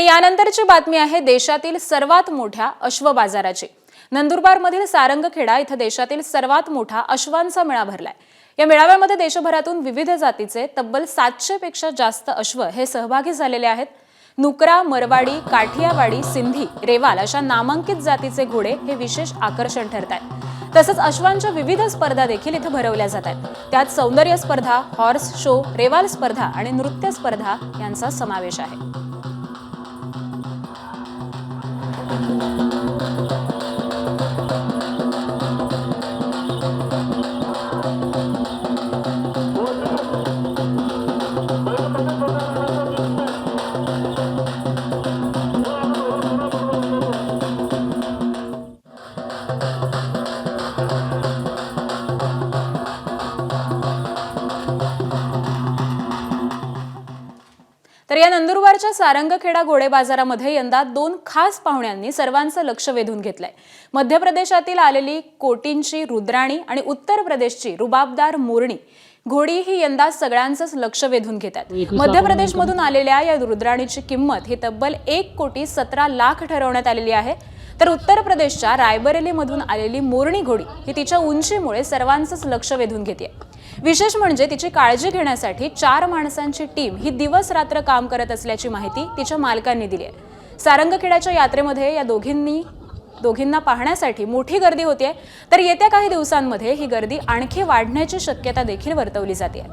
आणि यानंतरची बातमी आहे देशातील सर्वात मोठ्या अश्व बाजाराची। नंदुरबारमधील सारंगखेडा इथं देशातील सर्वात मोठा अश्वांचा मेळा भरलाय। या मेळाव्यामध्ये देशभरातून विविध जातीचे तब्बल 700 पेक्षा जास्त अश्व हे सहभागी झालेले आहेत। नुकरा, मरवाडी, काठियावाडी, सिंधी, रेवाल अशा नामांकित जातीचे घोडे हे विशेष आकर्षण ठरतात। तसंच अश्वांच्या विविध स्पर्धा देखील इथे भरवल्या जातात। त्यात सौंदर्य स्पर्धा, हॉर्स शो, रेवाल स्पर्धा आणि नृत्य स्पर्धा यांचा समावेश आहे। तर या नंदुरबारच्या सारंगखेडा घोडे बाजारामध्ये यंदा 2 खास पाहुण्यांनी सर्वांचं लक्ष वेधून घेतलंय। मध्य प्रदेशातील आलेली कोटींची रुद्राणी आणि उत्तर प्रदेशची रुबाबदार मोरणी घोडी ही यंदा सगळ्यांचंच लक्ष वेधून घेतात। मध्य प्रदेशमधून आलेल्या या रुद्राणीची किंमत ही तब्बल 1,17,00,000 ठरवण्यात आलेली आहे। तर उत्तर प्रदेशच्या रायबरेलीमधून आलेली मोरणी घोडी ही तिच्या उंचीमुळे सर्वांचंच लक्ष वेधून घेते। विशेष म्हणजे तिची काळजी घेण्यासाठी 4 माणसांची टीम ही दिवस रात्र काम करत असल्याची माहिती तिच्या मालकांनी दिली आहे। सारंगखेड्याच्या यात्रेमध्ये या दोघींना पाहण्यासाठी मोठी गर्दी होतीये। तर येत्या काही दिवसांमध्ये ही गर्दी आणखी वाढण्याची शक्यता देखील वर्तवली जाते।